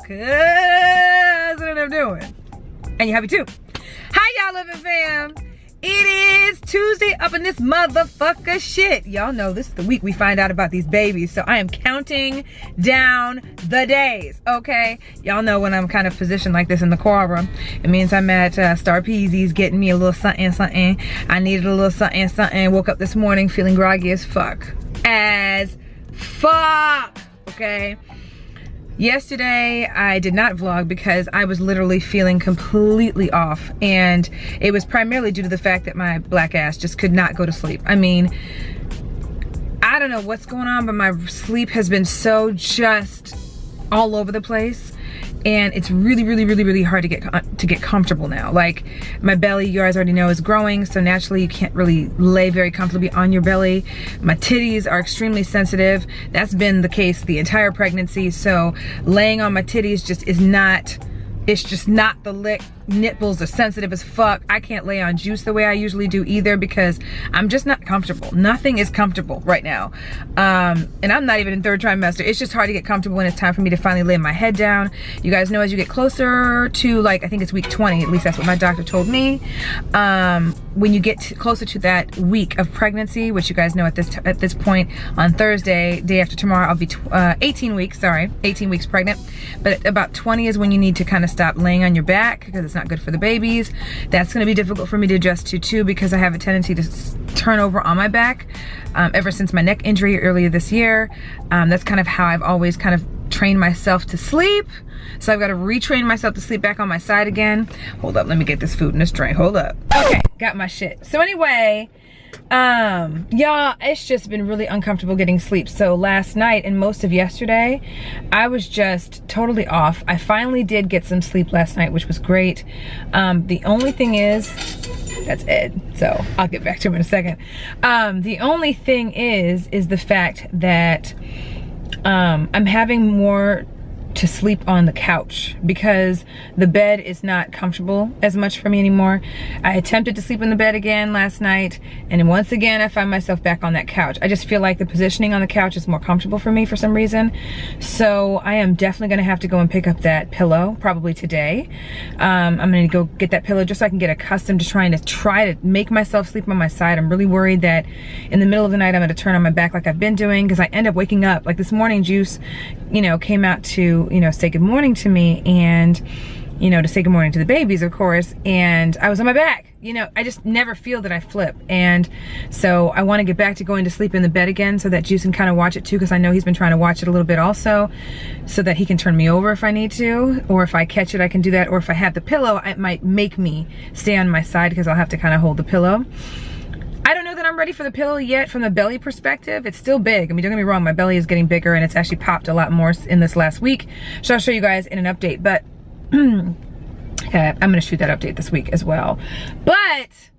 Cause that's what I'm doing. And you're happy too. How y'all living, fam? It is Tuesday up in this motherfucker shit. Y'all know this is the week we find out about these babies. So I am counting down the days, okay? Y'all know when I'm kind of positioned like this in the quorum, it means I'm at Star Peasy's getting me a little something, something. I needed a little something, something. Woke up this morning feeling groggy as fuck. Okay? Yesterday, I did not vlog because I was literally feeling completely off, and it was primarily due to the fact that my black ass just could not go to sleep. I mean, I don't know what's going on, but my sleep has been so just all over the place, and it's really hard to get comfortable now. Like, my belly, you guys already know, is growing, so naturally you can't really lay very comfortably on your belly. My titties are extremely sensitive. That's been the case the entire pregnancy, so laying on my titties just is not, it's just not the lick. Nipples are sensitive as fuck. I can't lay on juice the way I usually do either because I'm just not comfortable. Nothing is comfortable right now. And I'm not even in third trimester. It's just hard to get comfortable when it's time for me to finally lay my head down. You guys know as you get closer to, like, I think it's week 20, at least that's what my doctor told me. When you get closer to that week of pregnancy, which you guys know at this point on Thursday, day after tomorrow, I'll be 18 weeks pregnant. But about 20 is when you need to kind of stop laying on your back because it's not good for the babies. That's going to be difficult for me to adjust to too because I have a tendency to turn over on my back ever since my neck injury earlier this year. That's kind of how I've always kind of trained myself to sleep. So I've got to retrain myself to sleep back on my side again. Hold up, let me get this food and this drink. Hold up. Okay, got my shit. So anyway, y'all, it's just been really uncomfortable getting sleep. So last night and most of yesterday, I was just totally off. I finally did get some sleep last night, which was great. The only thing is, that's Ed, so I'll get back to him in a second. The only thing is the fact that I'm having more to sleep on the couch because the bed is not comfortable as much for me anymore. I attempted to sleep in the bed again last night, and once again I find myself back on that couch. I just feel like the positioning on the couch is more comfortable for me for some reason. So I am definitely gonna have to go and pick up that pillow probably today. I'm gonna go get that pillow just so I can get accustomed to try to make myself sleep on my side. I'm really worried that in the middle of the night I'm gonna turn on my back like I've been doing, because I end up waking up. Like this morning, Juice, you know, came out to, you know, say good morning to me and, you know, to say good morning to the babies, of course, and I was on my back. You know, I just never feel that I flip, and so I want to get back to going to sleep in the bed again so that Juice can kind of watch it too, because I know he's been trying to watch it a little bit also, so that he can turn me over if I need to, or if I catch it I can do that, or if I have the pillow it might make me stay on my side because I'll have to kind of hold the pillow. I don't know that I'm ready for the pillow yet from the belly perspective. It's still big. I mean, don't get me wrong, my belly is getting bigger and it's actually popped a lot more in this last week. So I'll show you guys in an update, but I'm gonna shoot that update this week as well. But,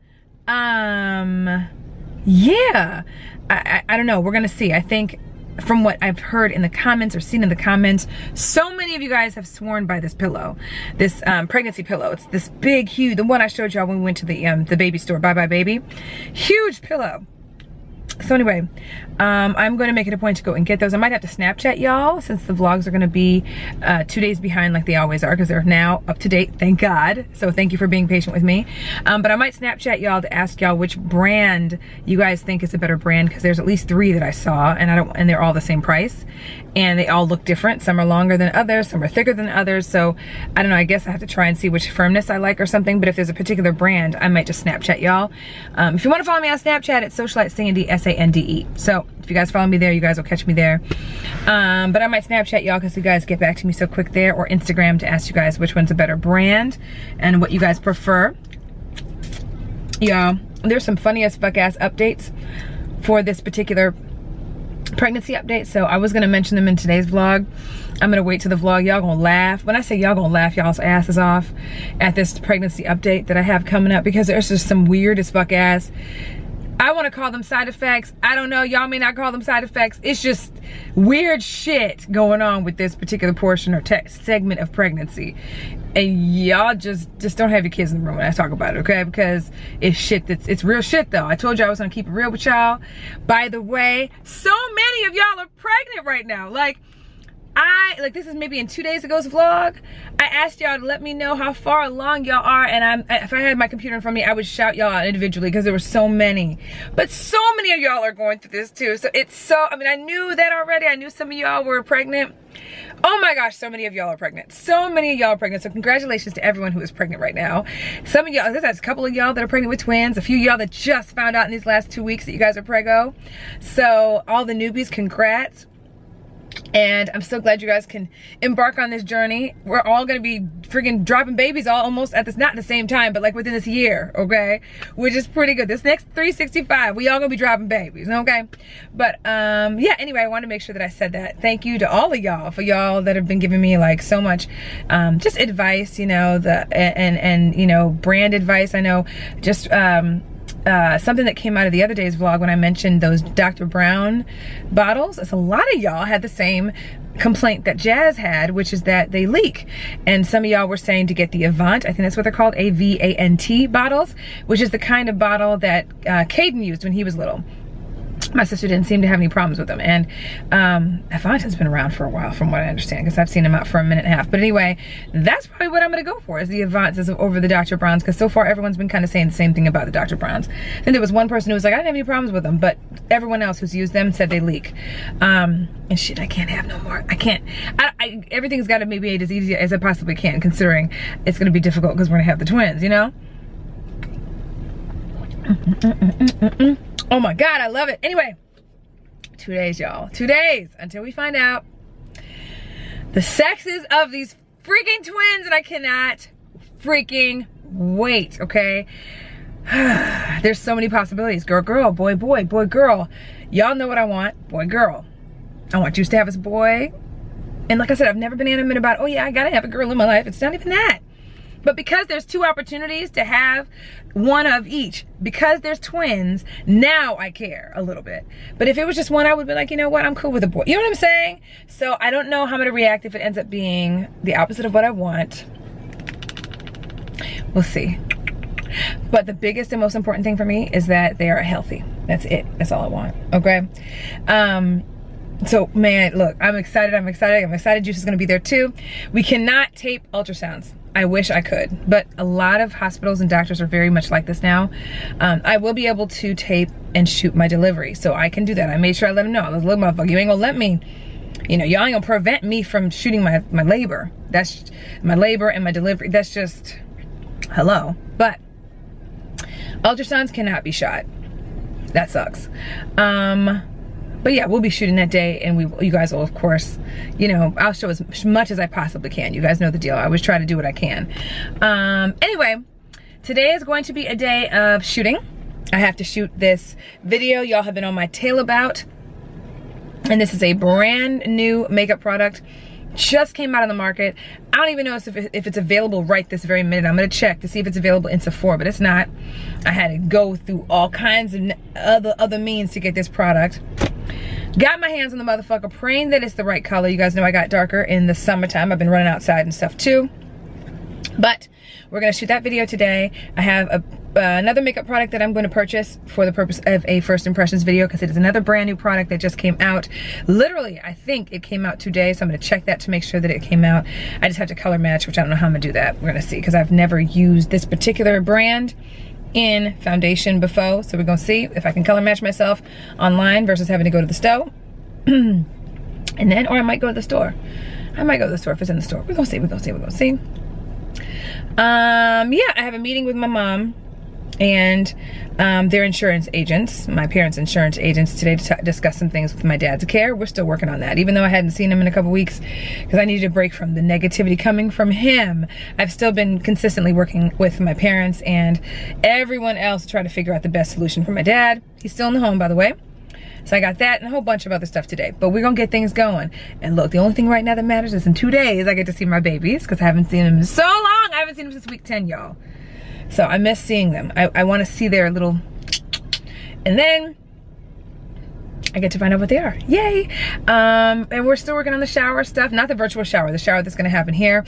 yeah, I don't know, we're gonna see. I think from what I've heard in the comments or seen in the comments, so many of you guys have sworn by this pillow, this pregnancy pillow. It's this big, huge, the one I showed y'all when we went to the baby store, Bye Bye Baby. Huge pillow. So anyway, I'm going to make it a point to go and get those. I might have to Snapchat y'all since the vlogs are going to be 2 days behind like they always are, because they're now up to date, thank God. So thank you for being patient with me. But I might Snapchat y'all to ask y'all which brand you guys think is a better brand, because there's at least 3 that I saw, and they're all the same price, and they all look different. Some are longer than others, some are thicker than others. So I don't know, I guess I have to try and see which firmness I like or something. But if there's a particular brand, I might just Snapchat y'all. If you want to follow me on Snapchat, it's Socialite Sande, S-A-N-D-E. So if you guys follow me there, you guys will catch me there. But I might Snapchat y'all because you guys get back to me so quick there, or Instagram to ask you guys which one's a better brand and what you guys prefer. Y'all, there's some funny as fuck ass updates for this particular pregnancy update. So I was gonna mention them in today's vlog. I'm gonna wait till the vlog. Y'all gonna laugh. When I say y'all gonna laugh y'all's asses off at this pregnancy update that I have coming up, because there's just some weird as fuck ass, I want to call them side effects. I don't know, y'all may not call them side effects. It's just weird shit going on with this particular portion or segment of pregnancy. And y'all just don't have your kids in the room when I talk about it, okay? Because it's shit it's real shit though. I told you I was gonna keep it real with y'all. By the way, so many of y'all are pregnant right now. Like, like this is maybe in 2 days ago's vlog, I asked y'all to let me know how far along y'all are, and if I had my computer in front of me, I would shout y'all out individually because there were so many. But so many of y'all are going through this too. So it's so, I mean, I knew that already. I knew some of y'all were pregnant. Oh my gosh, so many of y'all are pregnant. So many of y'all are pregnant. So congratulations to everyone who is pregnant right now. Some of y'all, there's a couple of y'all that are pregnant with twins. A few of y'all that just found out in these last 2 weeks that you guys are preggo. So all the newbies, congrats. And I'm so glad you guys can embark on this journey. We're all gonna be freaking dropping babies all almost at this, not at the same time, but like within this year, okay? Which is pretty good. This next 365, we all gonna be dropping babies, okay? But yeah, anyway, I wanted to make sure that I said that. Thank you to all of y'all, for y'all that have been giving me like so much just advice, you know, and you know, brand advice. I know just something that came out of the other day's vlog when I mentioned those Dr. Brown bottles. It's a lot of y'all had the same complaint that Jazz had, which is that they leak. And some of y'all were saying to get the Avant, I think that's what they're called, AVANT bottles, which is the kind of bottle that Caden used when he was little. My sister didn't seem to have any problems with them. And Avant has been around for a while from what I understand, because I've seen them out for a minute and a half. But anyway, that's probably what I'm gonna go for, is the Avants over the Dr. Browns, because so far everyone's been kind of saying the same thing about the Dr. Browns. I think there was one person who was like, I didn't have any problems with them, but everyone else who's used them said they leak. And shit, I can't have no more. I can't. Everything's gotta be made as easy as I possibly can, considering it's gonna be difficult because we're gonna have the twins, you know? Oh my God, I love it. Anyway, 2 days, y'all. 2 days until we find out the sexes of these freaking twins, and I cannot freaking wait, okay? There's so many possibilities. Girl, girl, boy, boy, boy, girl. Y'all know what I want. Boy, girl. I want Juice to have his boy. And like I said, I've never been adamant about, oh yeah, I gotta have a girl in my life. It's not even that. But because there's 2 opportunities to have one of each, because there's twins, now I care a little bit. But if it was just one, I would be like, you know what, I'm cool with a boy. You know what I'm saying? So I don't know how I'm gonna react if it ends up being the opposite of what I want. We'll see. But the biggest and most important thing for me is that they are healthy. That's it. That's all I want, okay? So man, look, I'm excited. Juice is gonna be there too. We cannot tape ultrasounds. I wish I could, but a lot of hospitals and doctors are very much like this now. I will be able to tape and shoot my delivery, so I can do that. I made sure I let them know. I was like, motherfucker, you ain't gonna let me, you know, y'all ain't gonna prevent me from shooting my labor. That's my labor and my delivery. That's just, hello. But ultrasounds cannot be shot. That sucks. But yeah, we'll be shooting that day, and you guys will, of course, you know, I'll show as much as I possibly can. You guys know the deal. I always try to do what I can. Anyway, today is going to be a day of shooting. I have to shoot this video y'all have been on my tail about. And this is a brand new makeup product. Just came out on the market. I don't even know if it's available right this very minute. I'm gonna check to see if it's available in Sephora, but it's not. I had to go through all kinds of other means to get this product. Got my hands on the motherfucker, praying that it's the right color. You guys know I got darker in the summertime. I've been running outside and stuff too. But we're gonna shoot that video today. I have another makeup product that I'm going to purchase for the purpose of a first impressions video, because it is another brand new product that just came out. Literally, I think it came out today, so I'm gonna check that to make sure that it came out. I just have to color match, which I don't know how I'm gonna do that. We're gonna see, because I've never used this particular brand in foundation before, so we're gonna see if I can color match myself online versus having to go to the store. And then, or I might go to the store. I might go to the store if it's in the store. We're gonna see, we're gonna see, we're gonna see. Yeah, I have a meeting with my mom and their insurance agents, my parents' insurance agents, today to discuss some things with my dad's care. We're still working on that. Even though I hadn't seen him in a couple weeks because I needed a break from the negativity coming from him, I've still been consistently working with my parents and everyone else to try to figure out the best solution for my dad. He's still in the home, by the way. So I got that and a whole bunch of other stuff today. But we're gonna get things going. And look, the only thing right now that matters is in 2 days I get to see my babies, because I haven't seen them in so long. I haven't seen them since week 10, y'all. So I miss seeing them. I want to see their little, and then I get to find out what they are. Yay! And we're still working on the shower stuff, not the virtual shower, the shower that's gonna happen here.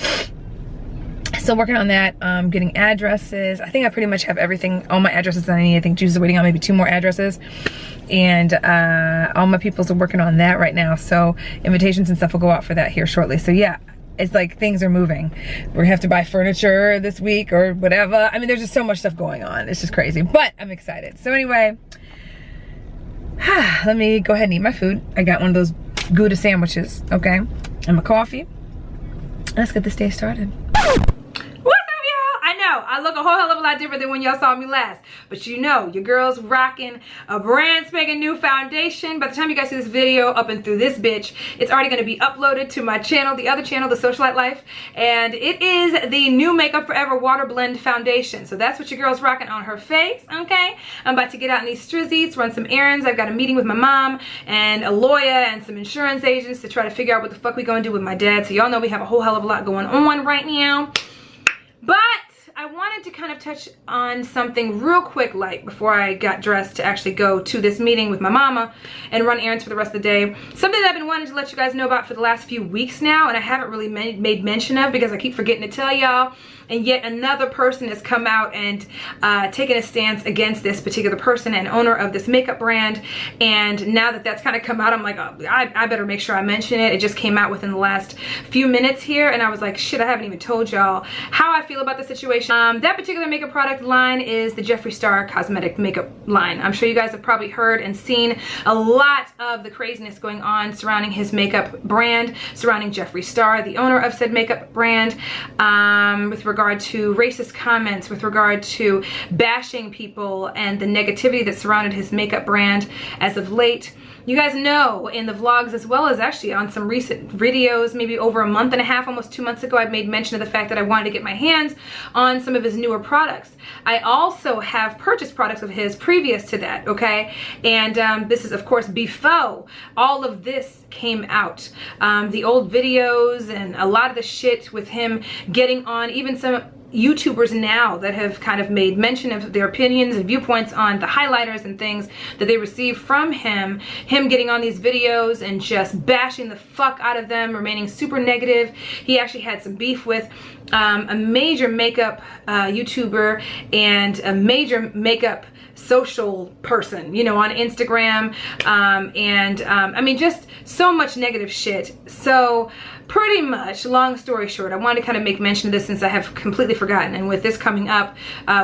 Still working on that, getting addresses. I think I pretty much have everything, all my addresses that I need. I think Juice is waiting on maybe 2 more addresses. and all my peoples are working on that right now, so invitations and stuff will go out for that here shortly. So yeah, it's like things are moving. We're gonna have to buy furniture this week or whatever. I mean, there's just so much stuff going on. It's just crazy, but I'm excited. So anyway, let me go ahead and eat my food. I got one of those Gouda sandwiches, okay, and my coffee. Let's get this day started. I look a whole hell of a lot different than when y'all saw me last, but you know your girl's rocking a brand spanking new foundation. By the time you guys see this video up and through this bitch, it's already going to be uploaded to my channel, the other channel, The Socialite Life, and it is the new Makeup Forever Water Blend Foundation. So that's what your girl's rocking on her face, okay? I'm about to get out in these strizzies, run some errands. I've got a meeting with my mom and a lawyer and some insurance agents to try to figure out what the fuck we gonna do with my dad. So y'all know we have a whole hell of a lot going on right now, but I wanted to kind of touch on something real quick, like before I got dressed to actually go to this meeting with my mama and run errands for the rest of the day. Something that I've been wanting to let you guys know about for the last few weeks now, and I haven't really made mention of because I keep forgetting to tell y'all. And yet another person has come out and taken a stance against this particular person and owner of this makeup brand. And now that that's kind of come out, I'm like, oh, I better make sure I mention it. It just came out within the last few minutes here, and I was like, shit, I haven't even told y'all how I feel about the situation. That particular makeup product line is the Jeffree Star cosmetic makeup line. I'm sure you guys have probably heard and seen a lot of the craziness going on surrounding his makeup brand, surrounding Jeffree Star, the owner of said makeup brand, with regard to racist comments, with regard to bashing people and the negativity that surrounded his makeup brand as of late. You guys know in the vlogs, as well as actually on some recent videos, maybe over a month and a half, almost 2 months ago, I've made mention of the fact that I wanted to get my hands on some of his newer products. I also have purchased products of his previous to that, okay? And this is, of course, before all of this came out. The old videos and a lot of the shit with him getting on, even some YouTubers now that have kind of made mention of their opinions and viewpoints on the highlighters and things that they received from him getting on these videos and just bashing the fuck out of them, remaining super negative. He actually had some beef with a major makeup YouTuber and a major makeup social person, you know, on Instagram, I mean, just so much negative shit. So pretty much, long story short, I wanted to kind of make mention of this since I have completely forgotten. And with this coming up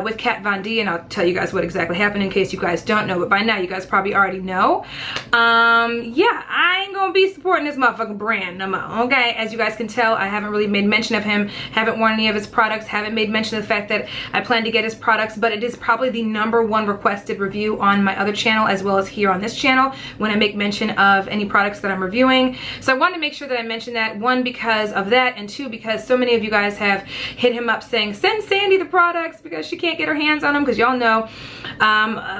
with Kat Von D, and I'll tell you guys what exactly happened in case you guys don't know, but by now you guys probably already know. Yeah, I ain't gonna be supporting this motherfucking brand no more, okay? As you guys can tell, I haven't really made mention of him, haven't worn any of his products, haven't made mention of the fact that I plan to get his products, but it is probably the #1 requested review on my other channel as well as here on this channel when I make mention of any products that I'm reviewing. So I wanted to make sure that I mentioned that, one, because of that, and two, because so many of you guys have hit him up saying, send Sandy the products because she can't get her hands on them, because y'all know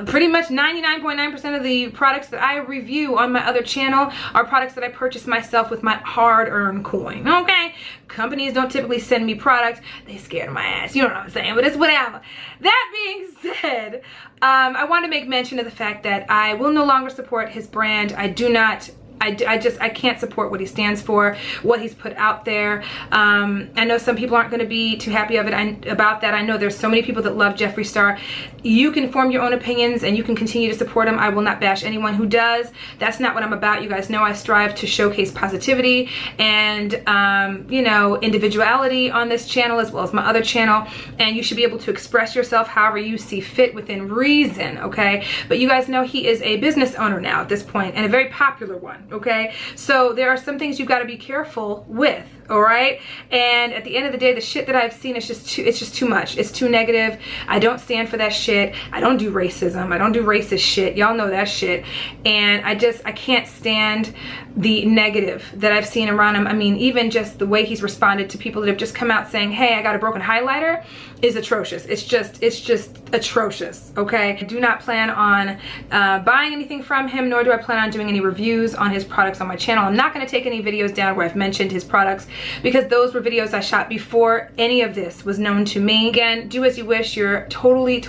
pretty much 99.9% of the products that I review on my other channel are products that I purchased myself with my hard-earned coin, okay? Companies don't typically send me products. They scared of my ass, you know what I'm saying, but it's whatever. That being said, I want to make mention of the fact that I will no longer support his brand. I do not, I can't support what he stands for, what he's put out there. I know some people aren't going to be too happy about that. I know there's so many people that love Jeffree Star. You can form your own opinions and you can continue to support him. I will not bash anyone who does. That's not what I'm about. You guys know I strive to showcase positivity and, you know, individuality on this channel as well as my other channel. And you should be able to express yourself however you see fit within reason, okay? But you guys know he is a business owner now at this point, and a very popular one. Okay, so there are some things you've got to be careful with, all right? And at the end of the day, the shit that I've seen is just too much. It's too negative. I don't stand for that shit. I don't do racism. I don't do racist shit. Y'all know that shit. And I can't stand the negative that I've seen around him. I mean, even just the way he's responded to people that have just come out saying, hey, I got a broken highlighter, is atrocious. It's just atrocious, okay? I do not plan on buying anything from him, nor do I plan on doing any reviews on his products on my channel. I'm not going to take any videos down where I've mentioned his products, because those were videos I shot before any of this was known to me. Again, do as you wish. You're totally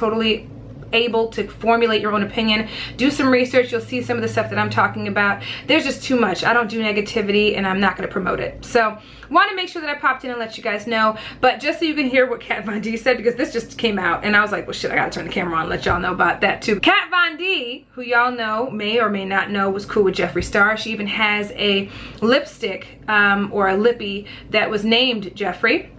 able to formulate your own opinion. Do some research. You'll see some of the stuff that I'm talking about. There's just too much. I don't do negativity, and I'm not going to promote it. So want to make sure that I popped in and let you guys know. But just so you can hear what Kat Von D said, because this just came out, and I was like, well, shit, I got to turn the camera on and let y'all know about that too. Kat Von D, who y'all know, may or may not know, was cool with Jeffree Star. She even has a lipstick or a lippy that was named Jeffree.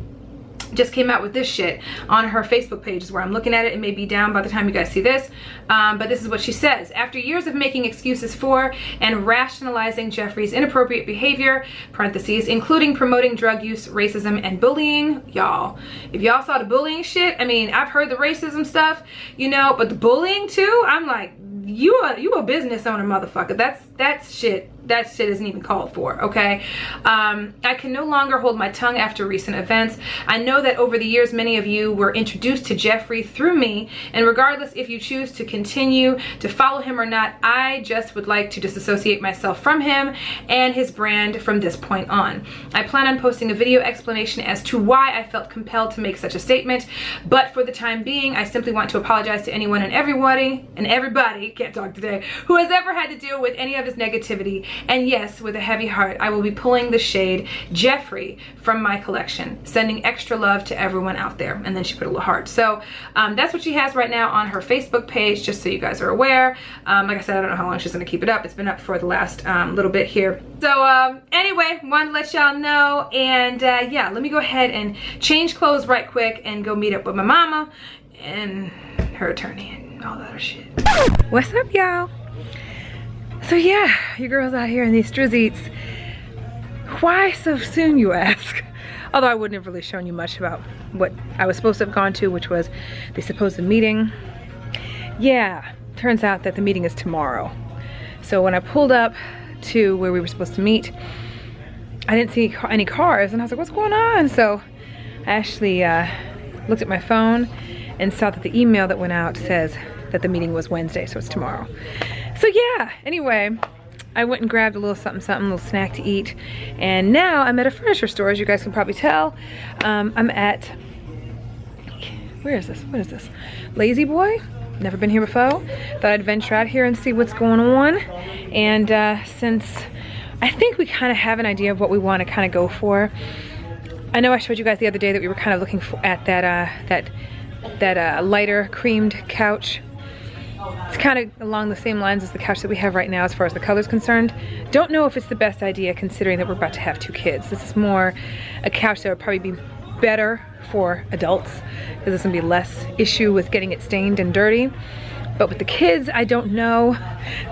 Just came out with this shit on her Facebook page is where I'm looking at it. It may be down by the time you guys see this, but this is what she says. After years of making excuses for and rationalizing Jeffree's inappropriate behavior, parentheses, including promoting drug use, racism, and bullying, y'all, if y'all saw the bullying shit, I mean, I've heard the racism stuff, you know, but the bullying too, I'm like, you a business owner, motherfucker. That shit isn't even called for, okay? I can no longer hold my tongue after recent events. I know that over the years, many of you were introduced to Jeffree through me, and regardless if you choose to continue to follow him or not, I just would like to disassociate myself from him and his brand from this point on. I plan on posting a video explanation as to why I felt compelled to make such a statement, but for the time being, I simply want to apologize to anyone and everybody, can't talk today, who has ever had to deal with any of his negativity. And yes, with a heavy heart, I will be pulling the shade Jeffree from my collection, sending extra love to everyone out there. And then she put a little heart. So that's what she has right now on her Facebook page, just so you guys are aware. Like I said, I don't know how long she's gonna keep it up. It's been up for the last little bit here. So anyway, wanted to let y'all know. And yeah, let me go ahead and change clothes right quick and go meet up with my mama and her attorney and all that other shit. What's up, y'all? So yeah, your girl's out here in these strizzies. Why so soon, you ask? Although I wouldn't have really shown you much about what I was supposed to have gone to, which was the supposed meeting. Yeah, turns out that the meeting is tomorrow. So when I pulled up to where we were supposed to meet, I didn't see any cars, and I was like, what's going on? So I actually looked at my phone and saw that the email that went out says that the meeting was Wednesday, so it's tomorrow. So yeah, anyway, I went and grabbed a little something, a little snack to eat, and now I'm at a furniture store, as you guys can probably tell. I'm at, where is this? What is this? Lazy Boy? Never been here before. Thought I'd venture out here and see what's going on. And since I think we kind of have an idea of what we want to kind of go for, I know I showed you guys the other day that we were kind of looking for at that lighter creamed couch. It's kind of along the same lines as the couch that we have right now as far as the color's concerned. Don't know if it's the best idea considering that we're about to have 2 kids. This is more a couch that would probably be better for adults because there's gonna be less issue with getting it stained and dirty. But with the kids, I don't know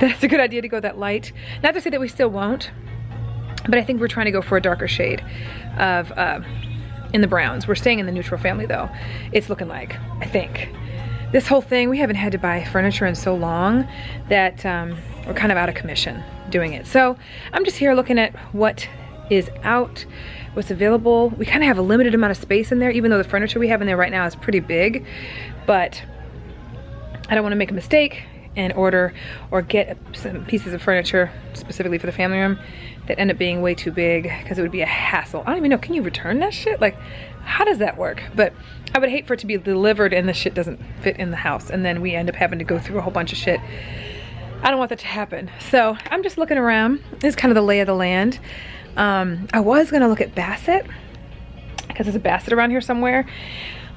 that it's a good idea to go that light. Not to say that we still won't, but I think we're trying to go for a darker shade of in the browns. We're staying in the neutral family though. It's looking like, I think. This whole thing, we haven't had to buy furniture in so long that we're kind of out of commission doing it. So I'm just here looking at what is out, what's available. We kind of have a limited amount of space in there, even though the furniture we have in there right now is pretty big. But I don't want to make a mistake and order or get some pieces of furniture specifically for the family room that end up being way too big because it would be a hassle. I don't even know, can you return that shit? Like, how does that work? But I would hate for it to be delivered and the shit doesn't fit in the house and then we end up having to go through a whole bunch of shit. I don't want that to happen. So I'm just looking around. This is kind of the lay of the land. I was gonna look at Bassett because there's a Bassett around here somewhere,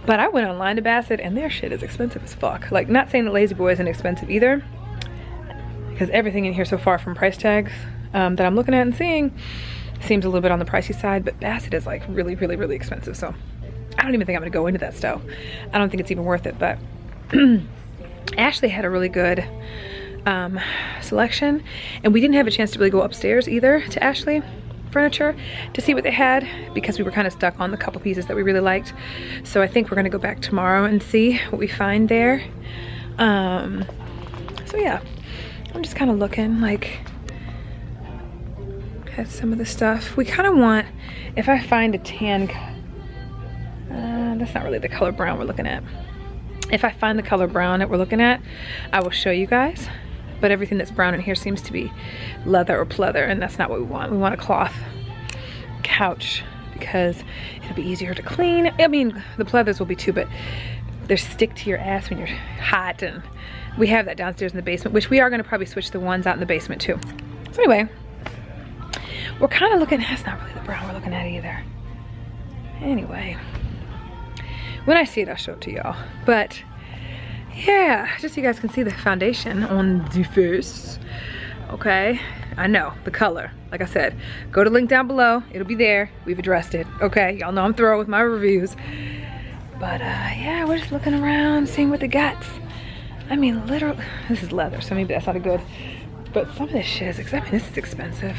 but I went online to Bassett and their shit is expensive as fuck. Like, not saying that Lazy Boy isn't expensive either, because everything in here so far from price tags that I'm looking at and seeing seems a little bit on the pricey side, but Bassett is like really, really, really expensive. So I don't even think I'm gonna go into that stuff. I don't think it's even worth it, but Ashley had a really good selection, and we didn't have a chance to really go upstairs either to Ashley Furniture to see what they had because we were kind of stuck on the couple pieces that we really liked. So I think we're gonna go back tomorrow and see what we find there. So yeah, I'm just kind of looking like at some of the stuff. We kind of want, if I find a tan, that's not really the color brown we're looking at. If I find the color brown that we're looking at, I will show you guys. But everything that's brown in here seems to be leather or pleather, and that's not what we want. We want a cloth couch because it'll be easier to clean. I mean, the pleathers will be too, but They stick to your ass when you're hot, and we have that downstairs in the basement, which we are gonna probably switch the ones out in the basement too. So anyway, we're kind of looking, that's not really the brown we're looking at either. Anyway, when I see it, I'll show it to y'all. But yeah, just so you guys can see the foundation on the face. Okay, I know, the color. Like I said, go to the link down below. It'll be there. We've addressed it. Okay, y'all know I'm thorough with my reviews. But yeah, we're just looking around, seeing what they got. I mean, literally, this is leather, so maybe that's not a good, but some of this shit is, I mean, this is expensive.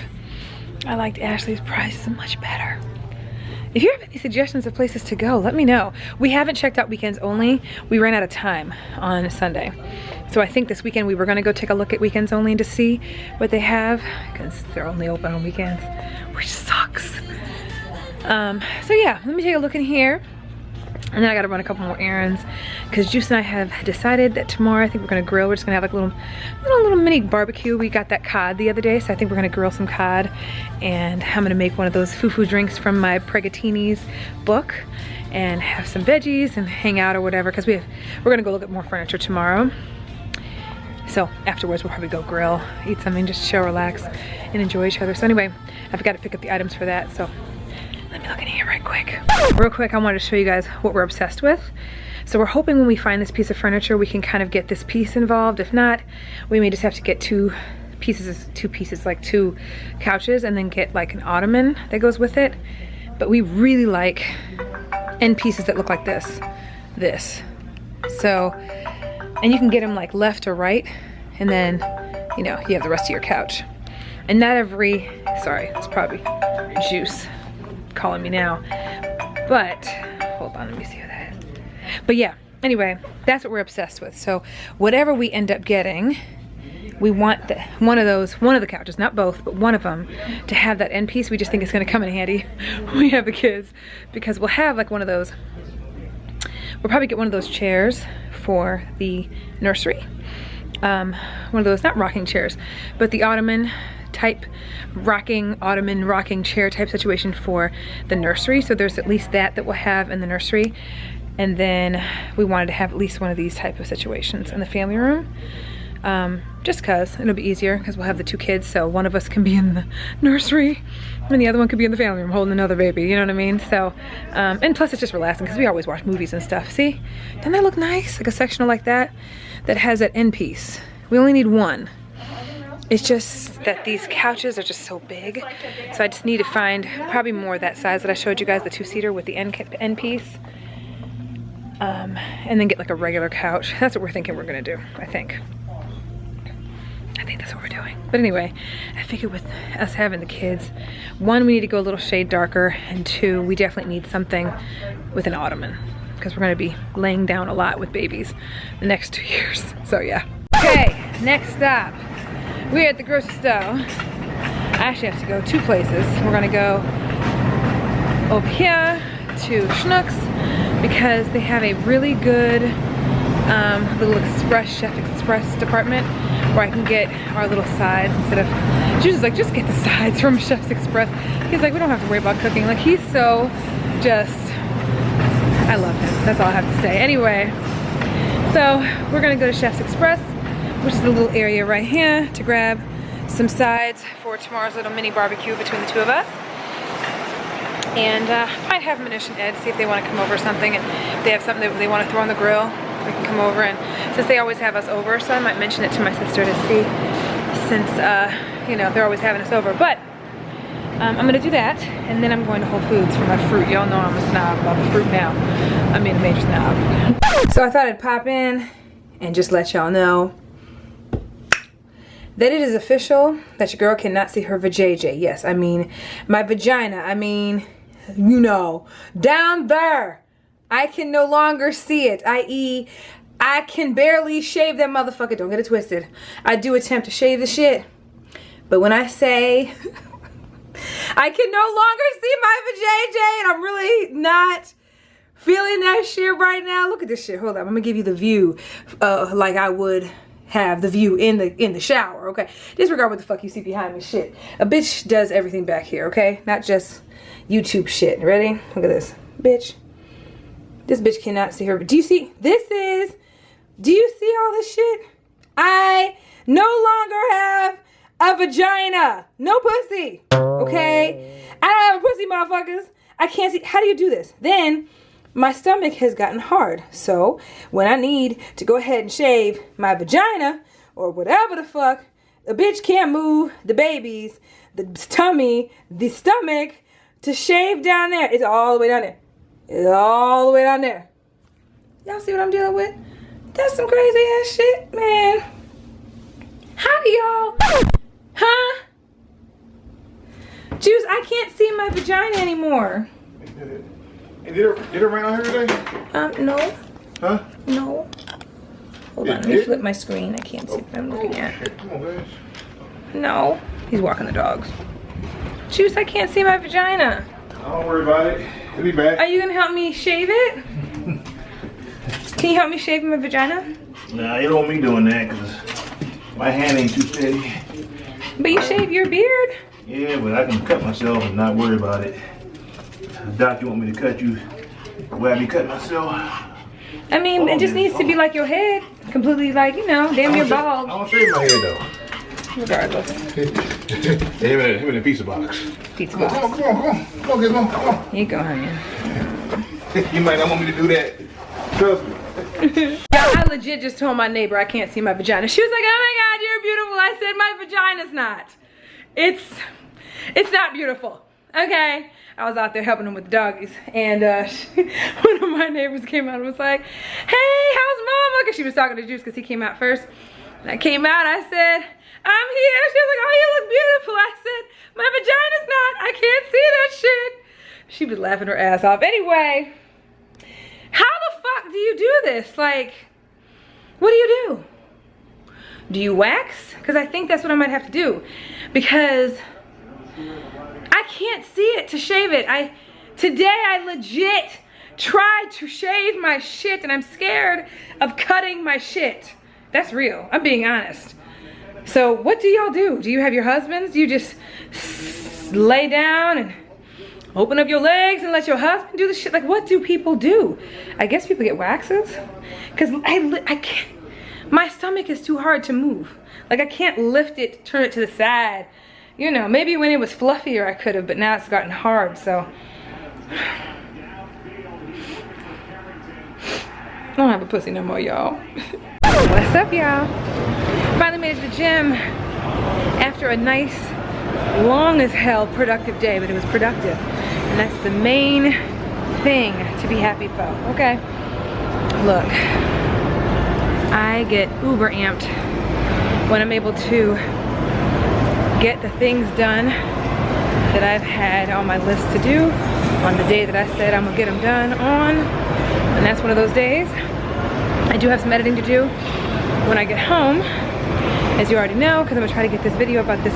I liked Ashley's price so much better. If you have any suggestions of places to go, let me know. We haven't checked out weekends only. We ran out of time on Sunday. So I think this weekend we were gonna go take a look at weekends only to see what they have, because they're only open on weekends, which sucks. So yeah, let me take a look in here. And then I gotta run a couple more errands, because Juice and I have decided that tomorrow I think we're gonna grill. We're just gonna have like a little mini barbecue. We got that cod the other day, so I think we're gonna grill some cod. And I'm gonna make one of those foo-foo drinks from my Pregatini's book and have some veggies and hang out or whatever, because we're gonna go look at more furniture tomorrow. So afterwards we'll probably go grill, eat something, just chill, relax, and enjoy each other. So anyway, I've got to pick up the items for that, so let me look in here right quick. Real quick, I wanted to show you guys what we're obsessed with. So we're hoping when we find this piece of furniture, we can kind of get this piece involved. If not, we may just have to get two pieces, like two couches, and then get like an ottoman that goes with it. But we really like end pieces that look like this. So, and you can get them like left or right, and then, you know, you have the rest of your couch. And not every, sorry, it's probably Juice calling me now, but hold on, let me see who that is. But yeah, anyway, that's what we're obsessed with. So whatever we end up getting, we want one of the couches, not both, but one of them, to have that end piece. We just think it's going to come in handy when we have the kids, because we'll have like one of those, we'll probably get one of those chairs for the nursery, one of those, not rocking chairs, but the ottoman type ottoman rocking chair type situation for the nursery. So there's at least that we'll have in the nursery. And then we wanted to have at least one of these type of situations in the family room, just cause it'll be easier, because we'll have the two kids, so one of us can be in the nursery and the other one could be in the family room holding another baby, you know what I mean? So and plus it's just relaxing, because we always watch movies and stuff. See, doesn't that look nice? Like a sectional like that has that end piece. We only need one. It's just that these couches are just so big, so I just need to find probably more that size that I showed you guys, the two-seater with the end piece, and then get like a regular couch. That's what we're thinking we're gonna do, I think that's what we're doing. But anyway, I figured with us having the kids, one, we need to go a little shade darker, and two, we definitely need something with an ottoman, because we're gonna be laying down a lot with babies the next 2 years. So yeah. Okay, next stop. We're at the grocery store. I actually have to go two places. We're gonna go over here to Schnucks, because they have a really good little Chef Express department where I can get our little sides instead of, Juice is like, just get the sides from Chef's Express. He's like, we don't have to worry about cooking. Like, he's so just, I love him. That's all I have to say. Anyway, so we're gonna go to Chef's Express, which is the little area right here, to grab some sides for tomorrow's little mini barbecue between the two of us. And might have Manish and Ed see if they want to come over or something, and if they have something that they want to throw on the grill, we can come over. And since they always have us over, so I might mention it to my sister to see, since you know, they're always having us over. But I'm gonna do that, and then I'm going to Whole Foods for my fruit. Y'all know I'm a snob about the fruit now. I mean, a major snob. So I thought I'd pop in and just let y'all know that it is official that your girl cannot see her vajayjay. Yes, I mean my vagina. I mean, you know, down there. I can no longer see it, i.e. I can barely shave that motherfucker. Don't get it twisted. I do attempt to shave the shit, but when I say I can no longer see my vajayjay, and I'm really not feeling that shit right now. Look at this shit. Hold up. I'm gonna give you the view like I would have the view in the shower, okay? Disregard what the fuck you see behind me. Shit. A bitch does everything back here, okay? Not just YouTube shit. Ready? Look at this. Bitch. This bitch cannot see her. Do you see? Do you see all this shit? I no longer have a vagina. No pussy. Okay? I don't have a pussy, motherfuckers. I can't see. How do you do this? Then my stomach has gotten hard. So when I need to go ahead and shave my vagina or whatever the fuck, a bitch can't move the babies, the tummy, the stomach to shave down there. It's all the way down there. It's all the way down there. Y'all see what I'm dealing with? That's some crazy ass shit, man. How do y'all, huh? Juice, I can't see my vagina anymore. Hey, did it rain out here today? No. Huh? No. Hold on, let me flip my screen. I can't see what I'm looking at. Shit. Come on, guys. No. He's walking the dogs. Juice, I can't see my vagina. Don't worry about it. It'll be back. Are you gonna help me shave it? Can you help me shave my vagina? Nah, you don't want me doing that because my hand ain't too steady. But you shave your beard? Yeah, but I can cut myself and not worry about it. Doc, you want me to cut you the way I be cutting myself? I mean, it just needs to be like your head. Completely like, you know, damn near bald. I don't shave my head though. Regardless. Him in a pizza box. Pizza box. Come on, Gizmo, come on. Here you go, honey. You might not want me to do that. Trust me. I legit just told my neighbor I can't see my vagina. She was like, oh my God, you're beautiful. I said, my vagina's not. It's not beautiful, okay? I was out there helping him with the doggies, and one of my neighbors came out and was like, hey, how's mama? Because she was talking to Juice because he came out first. And I came out, I said, I'm here. She was like, oh, you look beautiful. I said, my vagina's not. I can't see that shit. She was laughing her ass off. Anyway, how the fuck do you do this? Like, what do? Do you wax? Because I think that's what I might have to do. Because I can't see it to shave it. Today I legit tried to shave my shit and I'm scared of cutting my shit. That's real. I'm being honest. So what do y'all do? Do you have your husbands? Do you just lay down and open up your legs and let your husband do the shit? Like, what do people do? I guess people get waxes. Because I can't. My stomach is too hard to move. Like, I can't lift it, turn it to the side. You know, maybe when it was fluffier I could have, but now it's gotten hard, so. I don't have a pussy no more, y'all. What's up, y'all? Finally made it to the gym after a nice, long as hell productive day, but it was productive. And that's the main thing to be happy for, okay? Look, I get uber amped when I'm able to get the things done that I've had on my list to do on the day that I said I'm gonna get them done on, and that's one of those days. I do have some editing to do when I get home, as you already know, because I'm gonna try to get this video about this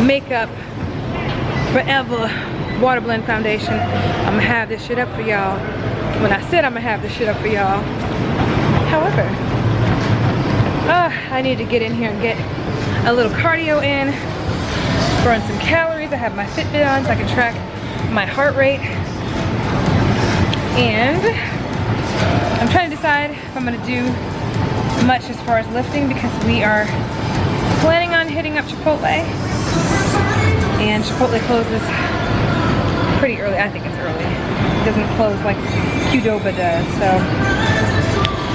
Makeup Forever Water Blend Foundation. I'm gonna have this shit up for y'all when I said I'm gonna have this shit up for y'all. However, I need to get in here and get a little cardio in, burn some calories. I have my Fitbit on so I can track my heart rate. And I'm trying to decide if I'm gonna do much as far as lifting because we are planning on hitting up Chipotle. And Chipotle closes pretty early. I think it's early. It doesn't close like Qdoba does, so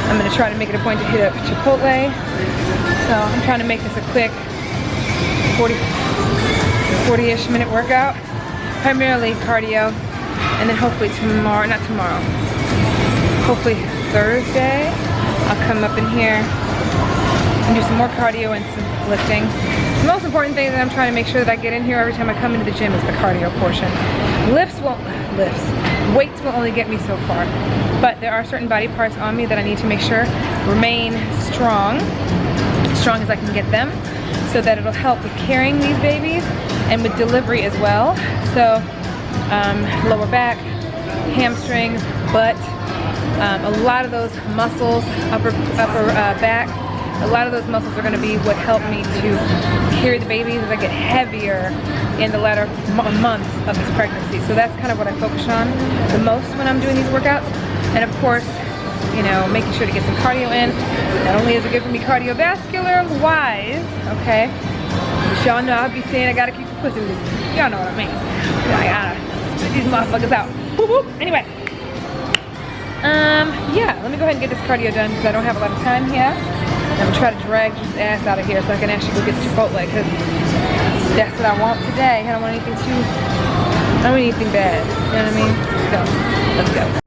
I'm gonna try to make it a point to hit up Chipotle. So I'm trying to make this a quick 40-ish minute workout, primarily cardio, and then hopefully hopefully Thursday, I'll come up in here and do some more cardio and some lifting. The most important thing that I'm trying to make sure that I get in here every time I come into the gym is the cardio portion. Weights will only get me so far, but there are certain body parts on me that I need to make sure remain strong as I can get them, so that it'll help with carrying these babies and with delivery as well. So lower back, hamstrings, butt, a lot of those muscles, upper back, a lot of those muscles are going to be what help me to carry the babies as I get heavier in the latter months of this pregnancy. So that's kind of what I focus on the most when I'm doing these workouts. And of course, you know, making sure to get some cardio in. Not only is it good for me cardiovascular wise, okay, but y'all know I'll be saying I gotta keep the pussy loose. Y'all know what I mean. I gotta spit these motherfuckers out. Whoop, whoop. Anyway, yeah, let me go ahead and get this cardio done because I don't have a lot of time here. I'm gonna try to drag this ass out of here so I can actually go get the Chipotle because that's what I want today. I don't want anything too, I don't want anything bad. You know what I mean? So, let's go.